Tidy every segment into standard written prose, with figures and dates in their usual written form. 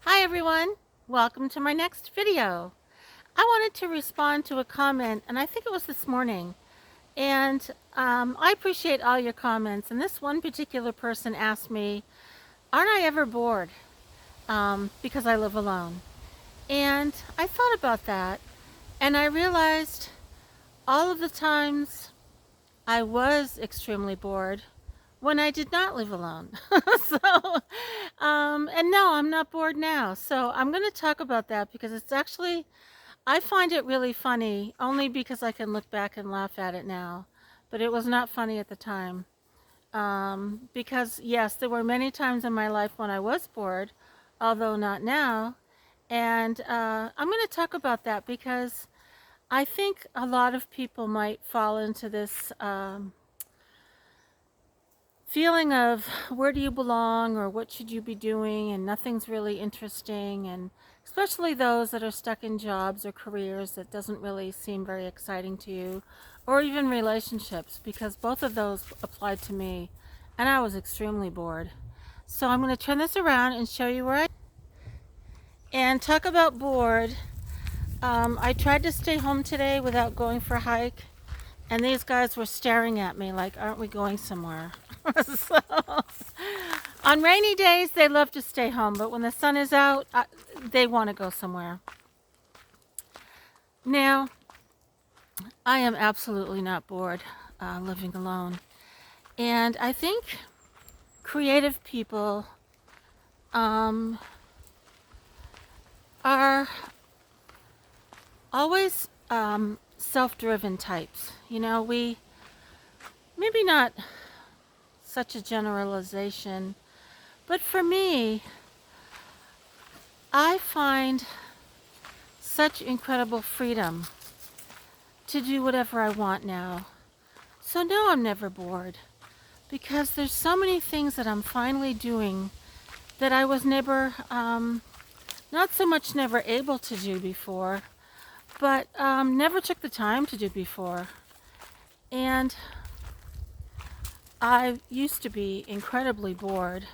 Hi everyone, welcome to my next video. I wanted to respond to a comment, and I think it was this morning, and I appreciate all your comments, and this one particular person asked me, aren't I ever bored because I live alone? And I thought about that, and I realized all of the times I was extremely bored when I did not live alone. so, and no, I'm not bored now. So I'm going to talk about that because it's actually, I find it really funny only because I can look back and laugh at it now. But it was not funny at the time. Because, yes, there were many times in my life when I was bored, although not now. And I'm going to talk about that because I think a lot of people might fall into this feeling of where do you belong or what should you be doing, and nothing's really interesting, and especially those that are stuck in jobs or careers that doesn't really seem very exciting to you, or even relationships, because both of those applied to me and I was extremely bored. So I'm going to turn this around and show you where I and talk about bored. I tried to stay home today without going for a hike, and these guys were staring at me like, aren't we going somewhere? so, on rainy days, they love to stay home, but when the sun is out, they want to go somewhere. Now, I am absolutely not bored living alone. And I think creative people are always self-driven types. You know, we, maybe not such a generalization, but for me, I find such incredible freedom to do whatever I want now. So no, I'm never bored because there's so many things that I'm finally doing that I was never, not so much never able to do before, but never took the time to do before. And I used to be incredibly bored,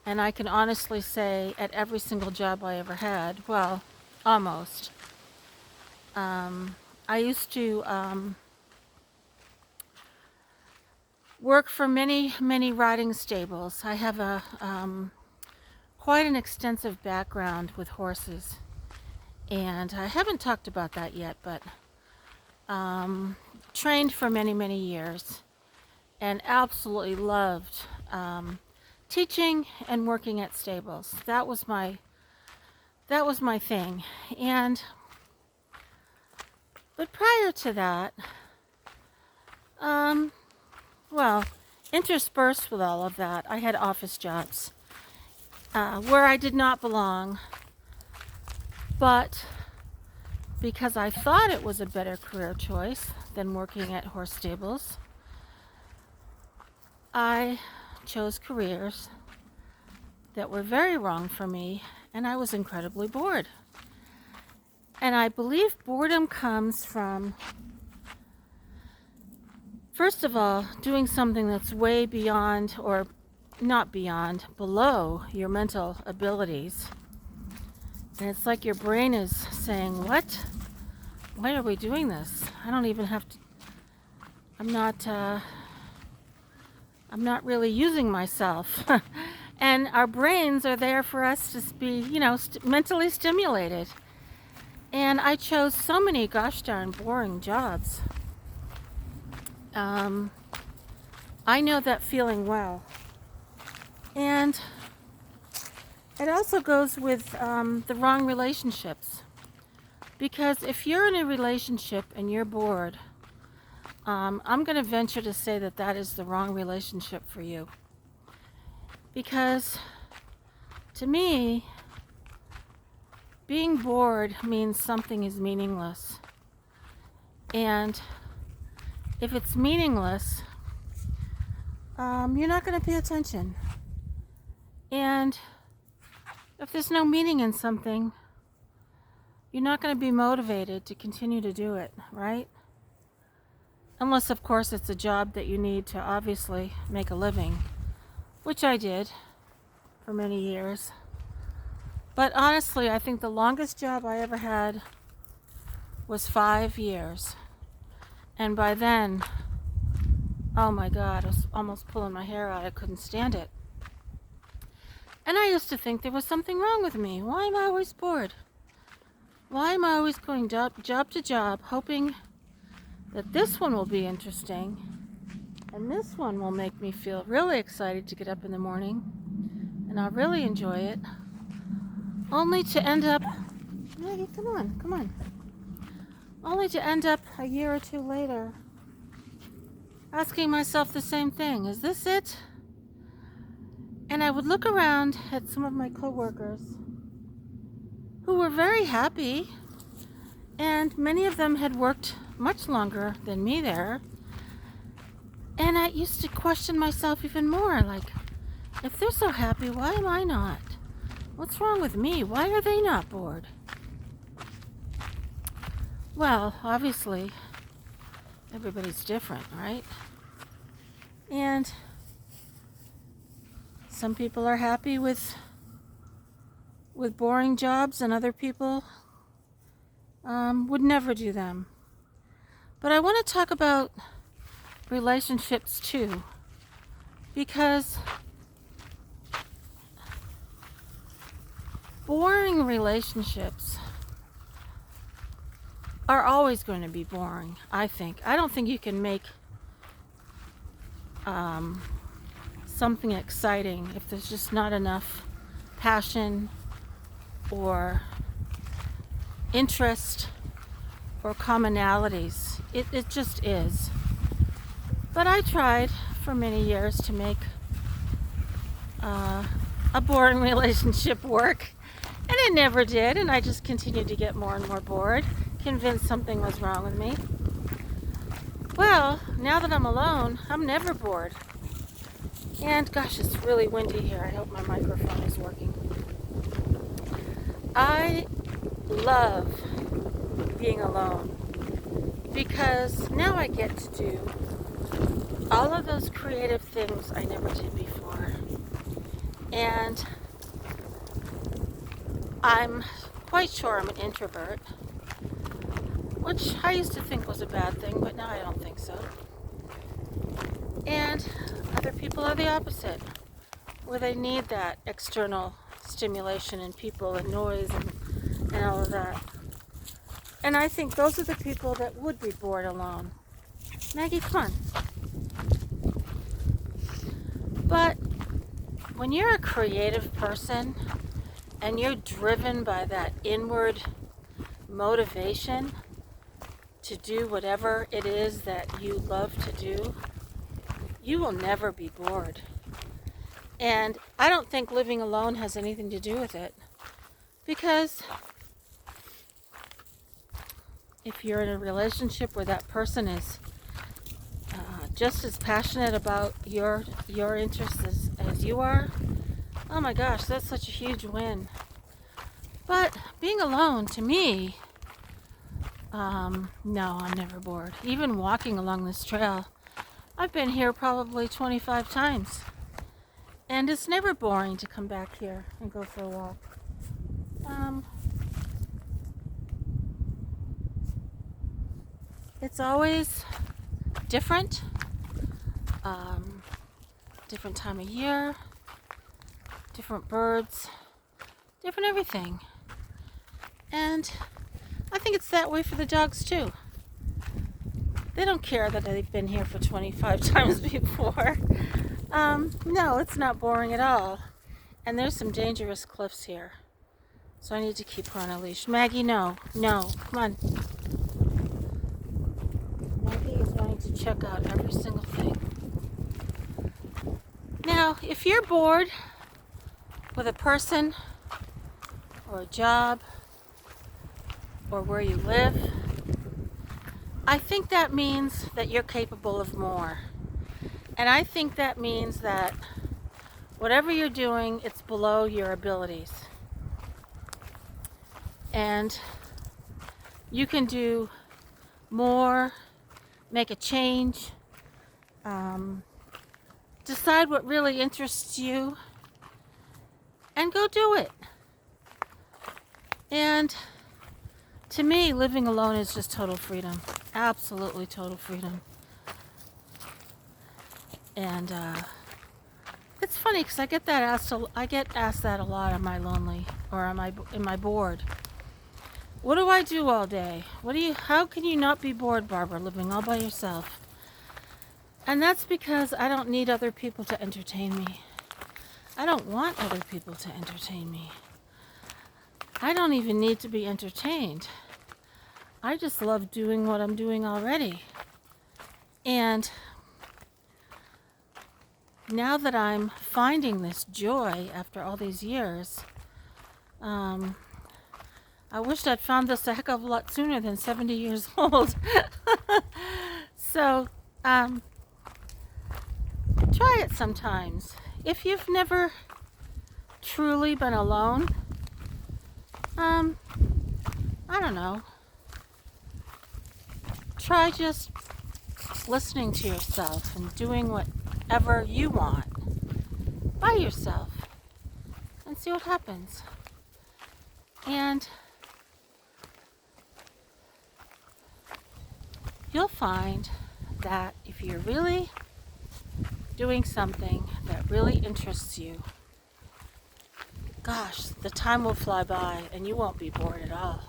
and I can honestly say at every single job I ever had, well, almost. I used to work for many, many riding stables. I have a quite an extensive background with horses, and I haven't talked about that yet, but trained for many, many years, and absolutely loved teaching and working at stables. That was my thing. And but prior to that, well, interspersed with all of that, I had office jobs where I did not belong, but because I thought it was a better career choice than working at horse stables, I chose careers that were very wrong for me, and I was incredibly bored. And I believe boredom comes from, first of all, doing something that's way beyond, or not beyond, below your mental abilities. And it's like your brain is saying, what? Why are we doing this? I don't even have to, I'm not really using myself. And our brains are there for us to be, mentally stimulated. And I chose so many gosh darn boring jobs. I know that feeling well. And it also goes with the wrong relationships. Because if you're in a relationship and you're bored, I'm going to venture to say that that is the wrong relationship for you. Because to me, being bored means something is meaningless. And if it's meaningless, you're not going to pay attention. And if there's no meaning in something, you're not going to be motivated to continue to do it, right? Unless, of course, it's a job that you need to obviously make a living, which I did for many years. But honestly, I think the longest job I ever had was 5 years. And by then, oh my God, I was almost pulling my hair out. I couldn't stand it. And I used to think there was something wrong with me. Why am I always bored? Why am I always going job to job, hoping that this one will be interesting and this one will make me feel really excited to get up in the morning and I'll really enjoy it, only to end up, Maggie, come on, only to end up a year or two later asking myself the same thing. Is this it? And I would look around at some of my coworkers who were very happy, and many of them had worked much longer than me there. And I used to question myself even more, like, if they're so happy, why am I not? What's wrong with me? Why are they not bored? Well, obviously, everybody's different, right? And some people are happy with boring jobs, and other people would never do them. But I want to talk about relationships too, because boring relationships are always going to be boring, I think. I don't think you can make something exciting if there's just not enough passion or interest or commonalities. It just is. But I tried for many years to make a boring relationship work, and it never did, and I just continued to get more and more bored, convinced something was wrong with me. Well, now that I'm alone, I'm never bored. And gosh, it's really windy here. I hope my microphone is working. I love being alone because now I get to do all of those creative things I never did before. And I'm quite sure I'm an introvert, which I used to think was a bad thing, but now I don't think so. And other people are the opposite, where they need that external stimulation and people and noise and all of that. And I think those are the people that would be bored alone. Maggie, come on. But when you're a creative person and you're driven by that inward motivation to do whatever it is that you love to do, you will never be bored. And I don't think living alone has anything to do with it, because if you're in a relationship where that person is just as passionate about your interests as you are, oh my gosh, that's such a huge win. But being alone, to me, no, I'm never bored. Even walking along this trail, I've been here probably 25 times. And it's never boring to come back here and go for a walk. It's always different. Different time of year, different birds, different everything. And I think it's that way for the dogs too. They don't care that they've been here for 25 times before. No, it's not boring at all. And there's some dangerous cliffs here, so I need to keep her on a leash. Maggie, no, come on. Maggie is wanting to check out every single thing. Now, if you're bored with a person or a job or where you live, I think that means that you're capable of more. And I think that means that whatever you're doing, it's below your abilities. And you can do more, make a change, decide what really interests you, and go do it. And to me, living alone is just total freedom. Absolutely total freedom. And it's funny because I get asked that a lot. Am I lonely, or am I bored? What do I do all day? How can you not be bored, Barbara, living all by yourself? And that's because I don't need other people to entertain me. I don't want other people to entertain me. I don't even need to be entertained. I just love doing what I'm doing already. And now that I'm finding this joy after all these years, I wished I'd found this a heck of a lot sooner than 70 years old. So, try it sometimes. If you've never truly been alone, I don't know. Try just listening to yourself and doing whatever you want by yourself and see what happens. And you'll find that if you're really doing something that really interests you, gosh, the time will fly by and you won't be bored at all.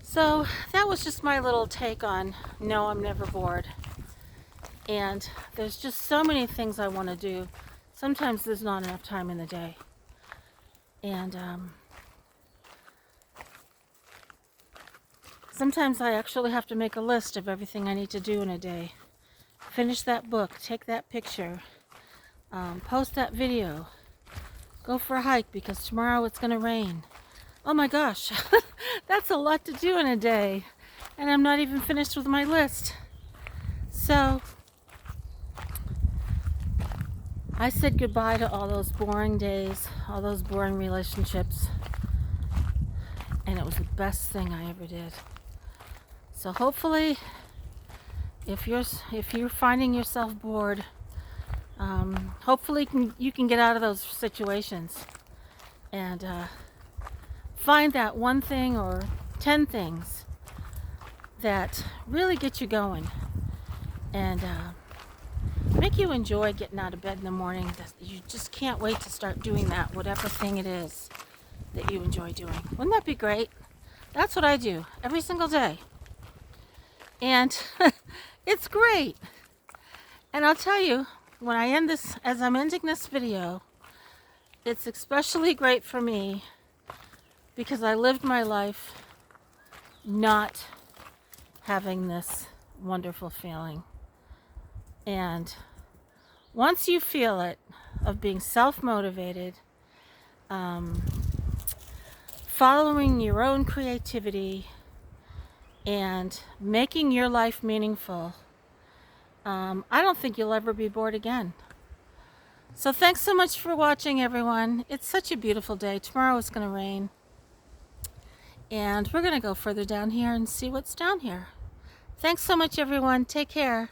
So that was just my little take on no, I'm never bored. And there's just so many things I want to do. Sometimes there's not enough time in the day. And sometimes I actually have to make a list of everything I need to do in a day. Finish that book, take that picture, post that video, go for a hike because tomorrow it's going to rain. Oh my gosh, that's a lot to do in a day. And I'm not even finished with my list. So I said goodbye to all those boring days, all those boring relationships. And it was the best thing I ever did. So hopefully, if you're finding yourself bored, hopefully you can get out of those situations and find that one thing or 10 things that really get you going and make you enjoy getting out of bed in the morning. You just can't wait to start doing that, whatever thing it is that you enjoy doing. Wouldn't that be great? That's what I do every single day. And it's great. And I'll tell you, when I end this, as I'm ending this video, it's especially great for me because I lived my life not having this wonderful feeling. And once you feel it, of being self-motivated, following your own creativity, and making your life meaningful, I don't think you'll ever be bored again. So thanks so much for watching, everyone. It's such a beautiful day. Tomorrow it's going to rain. And we're going to go further down here and see what's down here. Thanks so much, everyone. Take care.